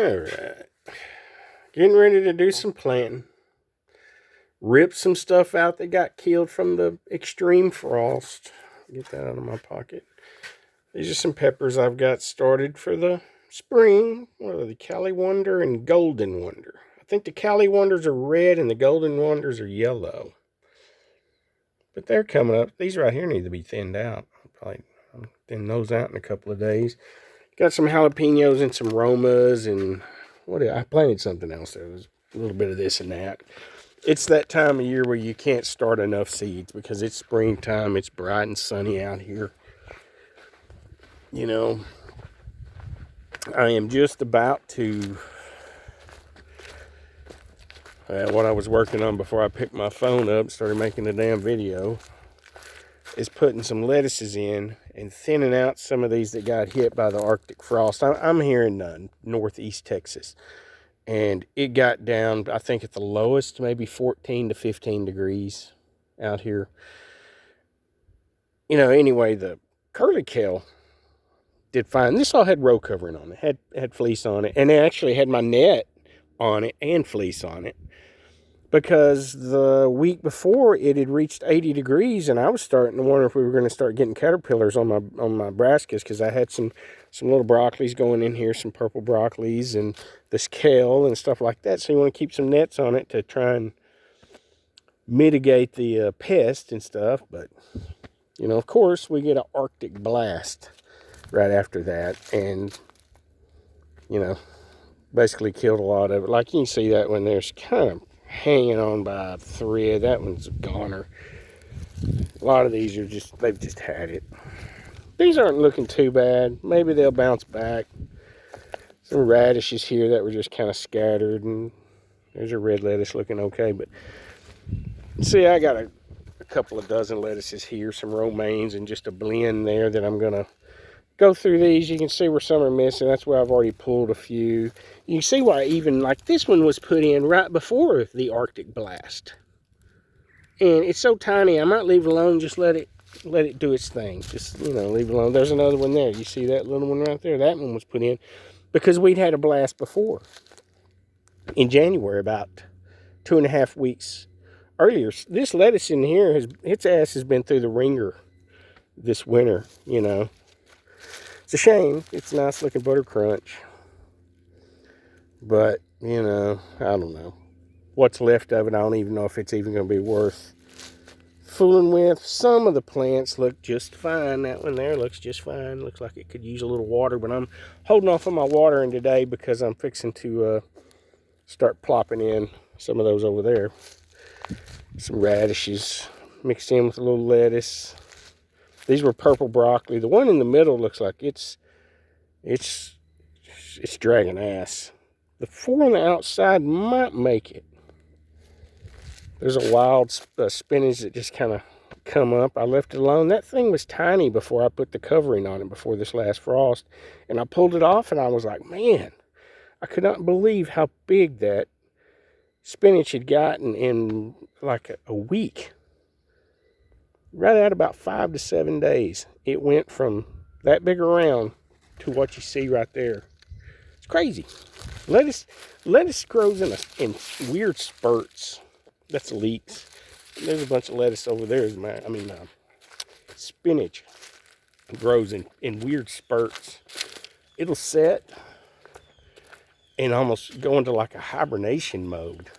Alright. Getting ready to do some planting. Rip some stuff out that got killed from the extreme frost. Get that out of my pocket. These are some peppers I've got started for the spring. What are the Cali Wonder and Golden Wonder? I think the Cali Wonders are red and the Golden Wonders are yellow. But they're coming up. These right here need to be thinned out. I'll thin those out in a couple of days. Got some jalapenos and some Romas and I planted something else. There was a little bit of this and that. It's that time of year where you can't start enough seeds because it's springtime. It's bright and sunny out here. You know, I am just about to, what I was working on before I picked my phone up and started making the damn video, is putting some lettuces in and thinning out some of these that got hit by the Arctic frost. I'm here in northeast Texas, and it got down, I think at the lowest, maybe 14 to 15 degrees out here. You know, anyway, the curly kale did fine. This all had row covering on it, had fleece on it, and it actually had my net on it and fleece on it. Because the week before it had reached 80 degrees, and I was starting to wonder if we were going to start getting caterpillars on my brassicas, because I had some little broccolis going in here, some purple broccolis and this kale and stuff like that. So you want to keep some nets on it to try and mitigate the pest and stuff. But you know, of course, we get an Arctic blast right after that, and you know, basically killed a lot of it. Like you can see that when there's kind of hanging on by a thread. That one's a goner. A lot of these are they've just had it. These aren't looking too bad. Maybe they'll bounce back. Some radishes here that were just kind of scattered, and there's a red lettuce looking okay. But see, I got a couple of dozen lettuces here, some romaines, and just a blend there that I'm gonna go through these. You can see where some are missing. That's where I've already pulled a few. You can see why even like this one was put in right before the Arctic blast. And it's so tiny, I might leave it alone, just let it do its thing. Just, you know, leave it alone. There's another one there. You see that little one right there? That one was put in because we'd had a blast before. In January, about 2.5 weeks earlier. This lettuce in here, its ass has been through the ringer this winter, you know. It's a shame. It's a nice looking butter crunch. But, you know, I don't know. What's left of it, I don't even know if it's even going to be worth fooling with. Some of the plants look just fine. That one there looks just fine. Looks like it could use a little water. But I'm holding off on my watering today because I'm fixing to start plopping in some of those over there. Some radishes mixed in with a little lettuce. These were purple broccoli. The one in the middle looks like it's dragging ass. The four on the outside might make it. There's a wild spinach that just kind of come up. I left it alone. That thing was tiny before I put the covering on it before this last frost. And I pulled it off and I was like, man, I could not believe how big that spinach had gotten in like a week. Right at about 5 to 7 days, it went from that big around to what you see right there. It's crazy. Lettuce grows in weird spurts. That's leeks. There's a bunch of lettuce over there. Spinach grows in weird spurts. It'll set and almost go into like a hibernation mode,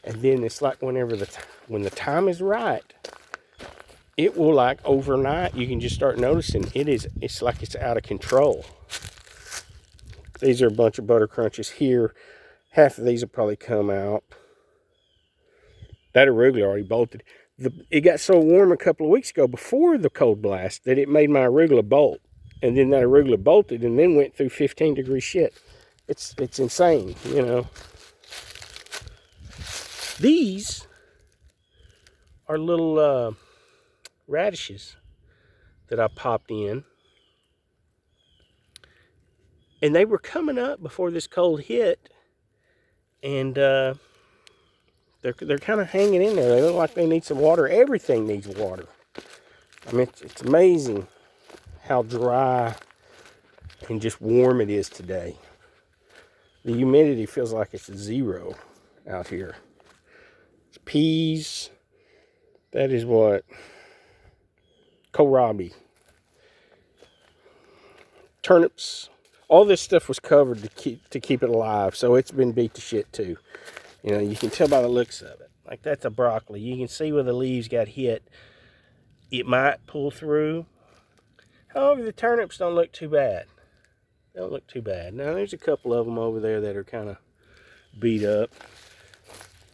and then it's like when the time is right, it will, like overnight, you can just start noticing it's like it's out of control. These are a bunch of butter crunches here. Half of these will probably come out. That arugula already bolted. It got so warm a couple of weeks ago before the cold blast that it made my arugula bolt. And then that arugula bolted and then went through 15-degree shit. It's insane, you know. These are little radishes that I popped in, and they were coming up before this cold hit, and they're kind of hanging in there. They look like they need some water. Everything needs water. I mean, it's amazing how dry and just warm it is today. The humidity feels like it's 0 out here. It's peas. That is what? Kohlrabi. Turnips. All this stuff was covered to keep it alive, so it's been beat to shit too. You know, you can tell by the looks of it. Like, that's a broccoli. You can see where the leaves got hit. It might pull through. However, the turnips don't look too bad. They don't look too bad. Now, there's a couple of them over there that are kind of beat up.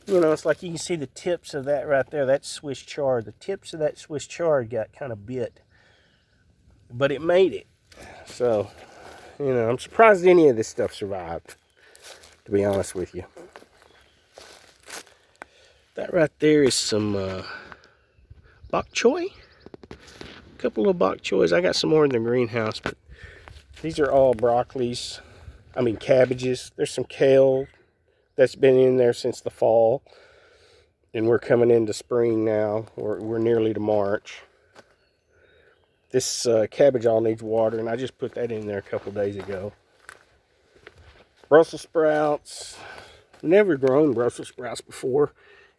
You know, it's like you can see the tips of that right there. That's Swiss chard. The tips of that Swiss chard got kind of bit. But it made it. So, you know, I'm surprised any of this stuff survived, to be honest with you. That right there is some bok choy. A couple of bok choys. I got some more in the greenhouse, but these are all broccolis. I mean, cabbages. There's some kale that's been in there since the fall. And we're coming into spring now. We're nearly to March. This cabbage all needs water, and I just put that in there a couple days ago. Brussels sprouts. Never grown Brussels sprouts before,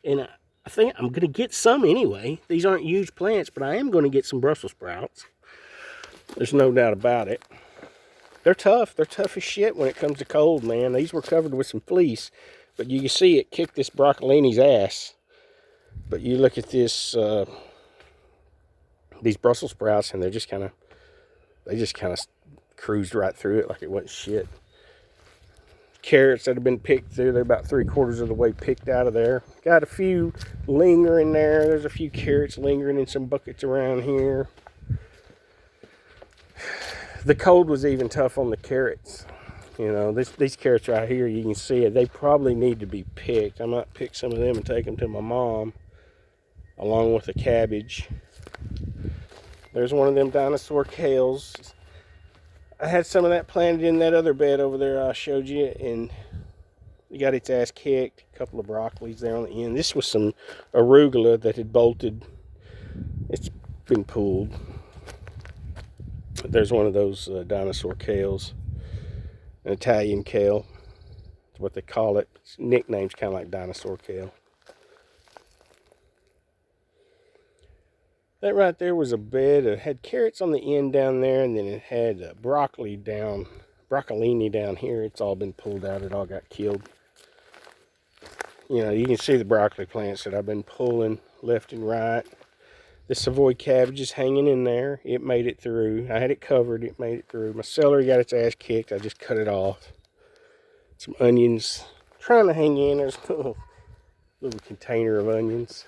and I think I'm going to get some anyway. These aren't huge plants, but I am going to get some Brussels sprouts. There's no doubt about it. They're tough. They're tough as shit when it comes to cold, man. These were covered with some fleece, but you can see it kicked this broccolini's ass. But you look at this... these Brussels sprouts, and they just kind of cruised right through it like it wasn't shit. Carrots that have been picked through, they're about 3/4 of the way picked out of there. Got a few lingering there. There's a few carrots lingering in some buckets around here. The cold was even tough on the carrots. You know, these carrots right here, you can see it. They probably need to be picked. I might pick some of them and take them to my mom, along with the cabbage. There's one of them dinosaur kales. I had some of that planted in that other bed over there I showed you, and it got its ass kicked. A couple of broccolis there on the end. This was some arugula that had bolted. It's been pulled. There's one of those dinosaur kales. An Italian kale. That's what they call it. Its nickname's kind of like dinosaur kale. That right there was a bed. It had carrots on the end down there, and then it had broccolini down here. It's all been pulled out. It all got killed. You know, you can see the broccoli plants that I've been pulling left and right. The Savoy cabbage is hanging in there. It made it through. I had it covered. It made it through. My celery got its ass kicked. I just cut it off. Some onions. Trying to hang in. There's a little container of onions.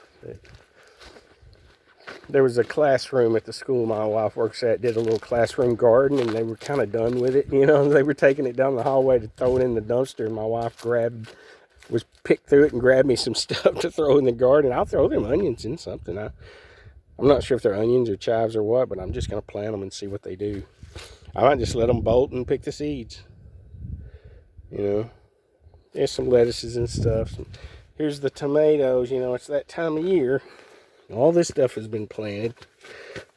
There was a classroom at the school my wife works at, did a little classroom garden, and they were kind of done with it. You know, they were taking it down the hallway to throw it in the dumpster, and my wife picked through it and grabbed me some stuff to throw in the garden. I'll throw them onions in something. I'm not sure if they're onions or chives or what, but I'm just going to plant them and see what they do. I might just let them bolt and pick the seeds. You know, there's some lettuces and stuff. Here's the tomatoes. You know, it's that time of year. All this stuff has been planted.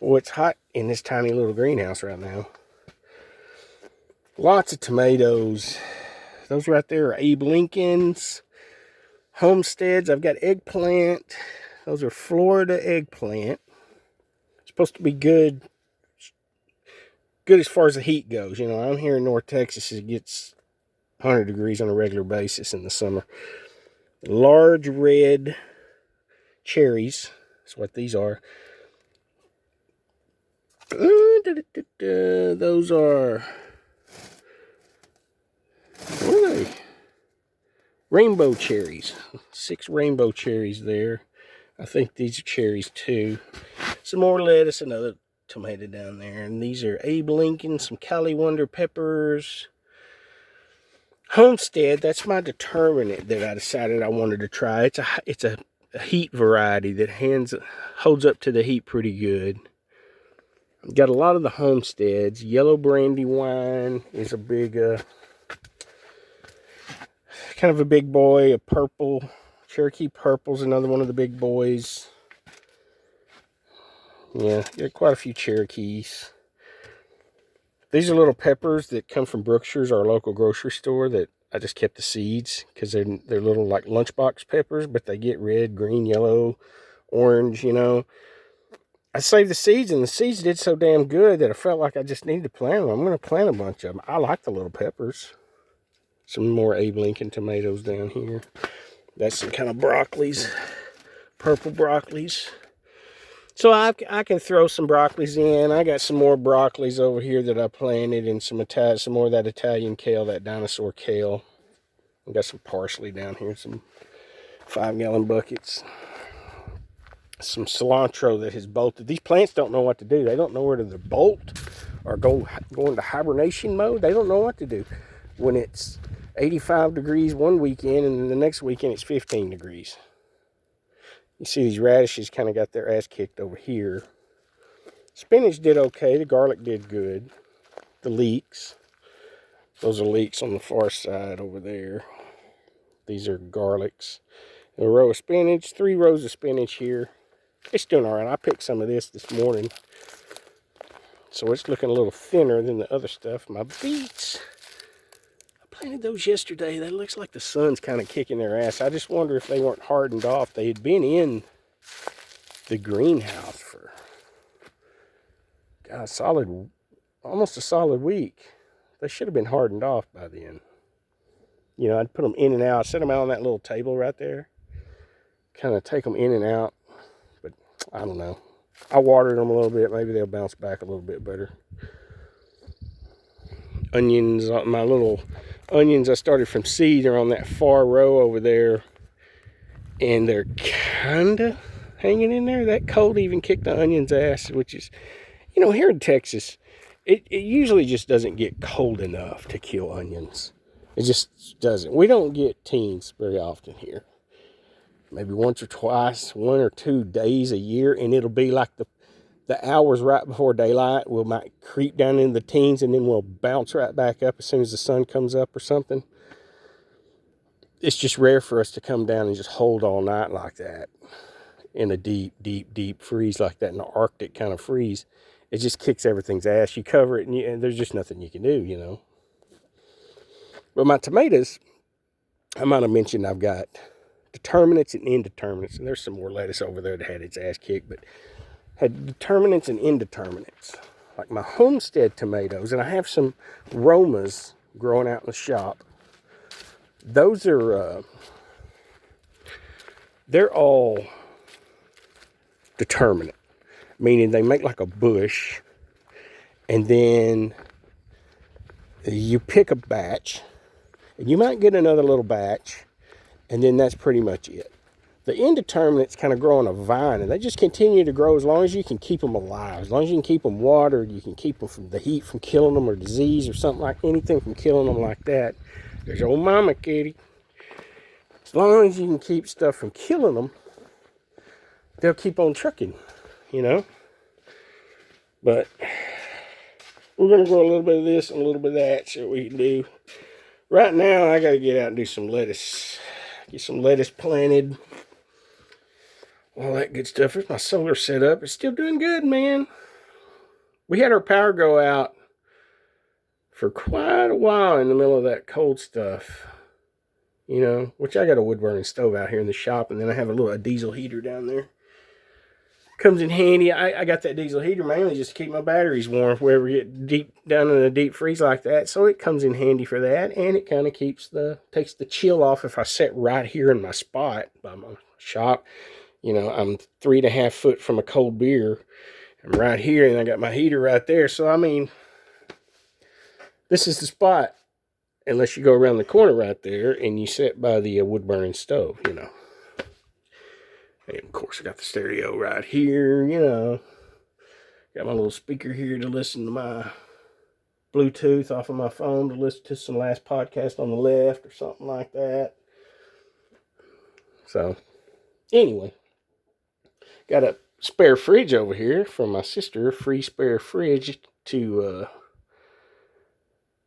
Oh, it's hot in this tiny little greenhouse right now. Lots of tomatoes. Those right there are Abe Lincolns. Homesteads. I've got eggplant. Those are Florida eggplant. It's supposed to be good as far as the heat goes. You know, I'm here in North Texas. It gets 100 degrees on a regular basis in the summer. Large red cherries. That's what these are. Those are... what are they? Rainbow cherries. 6 rainbow cherries there. I think these are cherries too. Some more lettuce, another tomato down there. And these are Abe Lincoln, some Cali Wonder peppers. Homestead, that's my determinant that I decided I wanted to try. It's a heat variety that holds up to the heat pretty good. Got a lot of the Homesteads. Yellow Brandywine is a big, kind of a big boy. A purple, Cherokee Purple's another one of the big boys. Yeah, got quite a few Cherokees. These are little peppers that come from Brookshire's, our local grocery store, that I just kept the seeds because they're little like lunchbox peppers, but they get red, green, yellow, orange, you know. I saved the seeds, and the seeds did so damn good that I felt like I just needed to plant them. I'm going to plant a bunch of them. I like the little peppers. Some more Abe Lincoln tomatoes down here. That's some kind of broccolis, purple broccolis. So I can throw some broccolis in. I got some more broccolis over here that I planted, and some more of that Italian kale, that dinosaur kale. I got some parsley down here, some 5-gallon buckets. Some cilantro that has bolted. These plants don't know what to do. They don't know whether to bolt or go into hibernation mode. They don't know what to do when it's 85 degrees one weekend and then the next weekend it's 15 degrees. You see these radishes kind of got their ass kicked over here. Spinach did okay. The garlic did good. The leeks. Those are leeks on the far side over there. These are garlics. A row of spinach. 3 rows of spinach here. It's doing all right. I picked some of this morning, so it's looking a little thinner than the other stuff. My beets, I planted those yesterday. That looks like the sun's kind of kicking their ass. I just wonder if they weren't hardened off. They had been in the greenhouse for, God, almost a solid week. They should have been hardened off by then. You know, I'd put them in and out. Set them out on that little table right there. Kind of take them in and out. I don't know. I watered them a little bit. Maybe they'll bounce back a little bit better. Onions, my little onions I started from seed are on that far row over there. And they're kind of hanging in there. That cold even kicked the onions' ass, which is, you know, here in Texas, it usually just doesn't get cold enough to kill onions. It just doesn't. We don't get teens very often here. Maybe once or twice, 1 or 2 days a year, and it'll be like the hours right before daylight. Might creep down into the teens, and then we'll bounce right back up as soon as the sun comes up or something. It's just rare for us to come down and just hold all night like that in a deep, deep, deep freeze like that, in the Arctic kind of freeze. It just kicks everything's ass. You cover it, and there's just nothing you can do, you know. But my tomatoes, I might have mentioned I've got determinants and indeterminates, and there's some more lettuce over there that had its ass kicked, but had determinants and indeterminates. Like my homestead tomatoes, and I have some Romas growing out in the shop. Those are, they're all determinate, meaning they make like a bush, and then you pick a batch, and you might get another little batch, and then that's pretty much it. The indeterminates kind of grow on a vine, and they just continue to grow as long as you can keep them alive. As long as you can keep them watered, you can keep them from the heat from killing them, or disease or something like anything from killing them like that. There's old mama kitty. As long as you can keep stuff from killing them, they'll keep on trucking, you know. But we're going to grow a little bit of this and a little bit of that, so we can do. Right now, I got to get out and do some lettuce. Get some lettuce planted. All that good stuff. There's my solar setup. It's still doing good, man. We had our power go out for quite a while in the middle of that cold stuff. You know, which I got a wood burning stove out here in the shop, and then I have a diesel heater down there. Comes in handy. I got that diesel heater mainly just to keep my batteries warm if we ever get deep down in a deep freeze like that. So it comes in handy for that, and it kind of takes the chill off if I sit right here in my spot by my shop. You know, I'm 3.5 foot from a cold beer. I'm right here, and I got my heater right there. So I mean, this is the spot, unless you go around the corner right there and you sit by the wood burning stove. You know. And of course, I got the stereo right here, you know. Got my little speaker here to listen to my Bluetooth off of my phone to listen to some last podcast on the left or something like that. So, anyway. Got a spare fridge over here from my sister. Free spare fridge to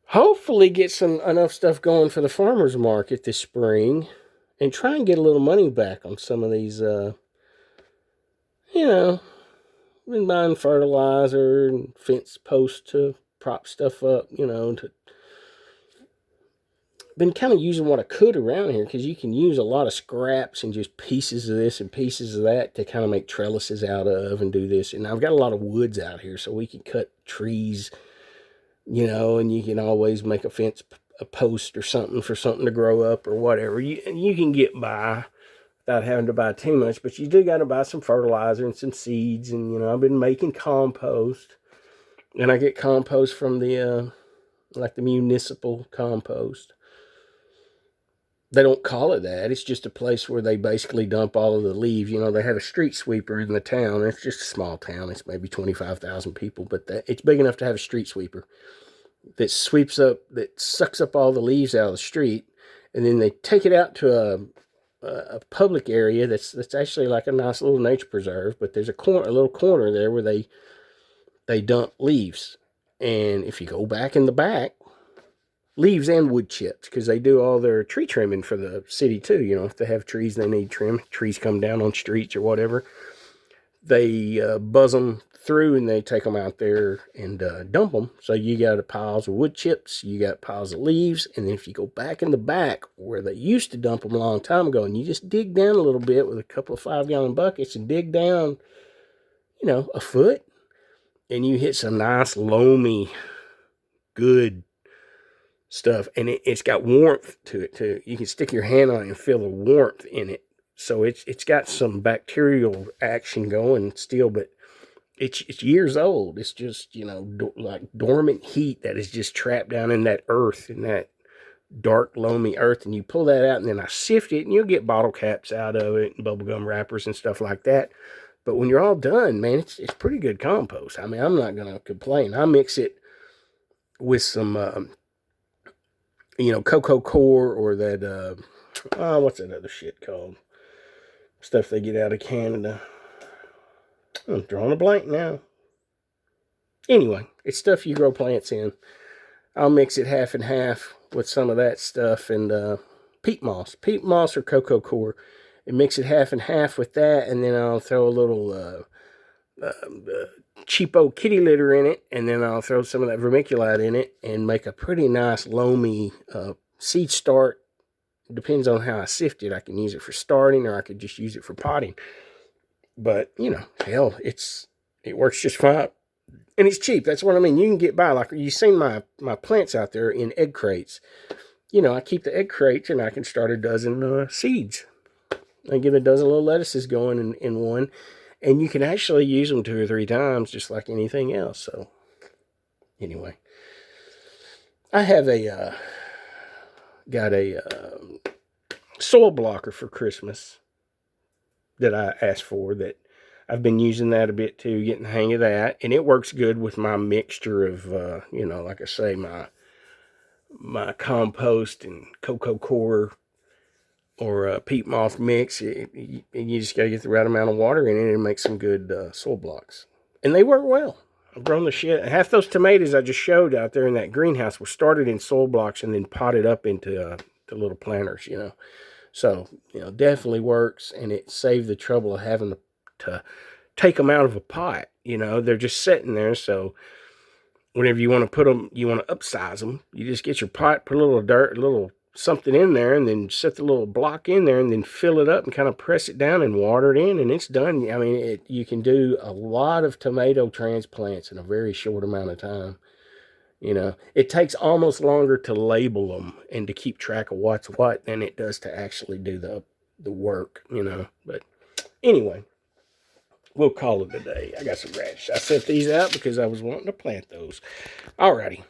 hopefully get enough stuff going for the farmer's market this spring. And try and get a little money back on some of these, you know, been buying fertilizer and fence posts to prop stuff up, you know, to been kind of using what I could around here, because you can use a lot of scraps and just pieces of this and pieces of that to kind of make trellises out of and do this. And I've got a lot of woods out here, so we can cut trees, and you can always make a post or something for something to grow up or whatever. You can get by without having to buy too much, but you do got to buy some fertilizer and some seeds. And, I've been making compost, and I get compost from the municipal compost. They don't call it that. It's just a place where they basically dump all of the leaves. They have a street sweeper in the town. It's just a small town. It's maybe 25,000 people, but it's big enough to have a street sweeper that sucks up all the leaves out of the street, and then they take it out to a public area that's actually like a nice little nature preserve. But there's a little corner there where they dump leaves, and if you go back in the back, leaves and wood chips, because they do all their tree trimming for the city too. If they have trees they need trim, trees come down on streets or whatever, they buzz them through and they take them out there and dump them. So you got piles of wood chips, you got piles of leaves, and then if you go back in the back where they used to dump them a long time ago, and you just dig down a little bit with a couple of 5-gallon buckets and dig down, a foot, and you hit some nice loamy, good stuff, and it's got warmth to it too. You can stick your hand on it and feel the warmth in it. So it's got some bacterial action going still, but it's years old. It's just like dormant heat that is just trapped down in that earth, in that dark loamy earth. And you pull that out, and then I sift it, and you'll get bottle caps out of it and bubblegum wrappers and stuff like that. But when you're all done, man, it's pretty good compost. I mean, I'm not gonna complain. I mix it with some Coco Core, or that what's that other shit called? Stuff they get out of Canada. I'm drawing a blank now. Anyway, it's stuff you grow plants in. I'll mix it half and half with some of that stuff and peat moss or Coco Core, and mix it half and half with that, and then I'll throw a little cheapo kitty litter in it, and then I'll throw some of that vermiculite in it and make a pretty nice loamy seed start. It depends on how I sift it. I can use it for starting, or I could just use it for potting. But hell, it works just fine, and it's cheap. That's what I mean. You can get by. Like, you've seen my plants out there in egg crates. I keep the egg crates, and I can start a dozen seeds. I get a dozen little lettuces going in one. And you can actually use them 2 or 3 times, just like anything else. So, anyway, I have got a soil blocker for Christmas that I asked for. That I've been using that a bit too, getting the hang of that, and it works good with my mixture of, like I say, my compost and Coco Core or a peat moss mix. You just got to get the right amount of water in it and make some good soil blocks. And they work well. I've grown the shit. Half those tomatoes I just showed out there in that greenhouse were started in soil blocks and then potted up into little planters, So, definitely works, and it saved the trouble of having to take them out of a pot. They're just sitting there, so whenever you want to put them, you want to upsize them, you just get your pot, put a little dirt, a little something in there, and then set the little block in there, and then fill it up and kind of press it down and water it in, and it's done. I mean, you can do a lot of tomato transplants in a very short amount of time. It takes almost longer to label them and to keep track of what's what than it does to actually do the work, But anyway, we'll call it a day. I got some radishes. I set these out because I was wanting to plant those. Alrighty.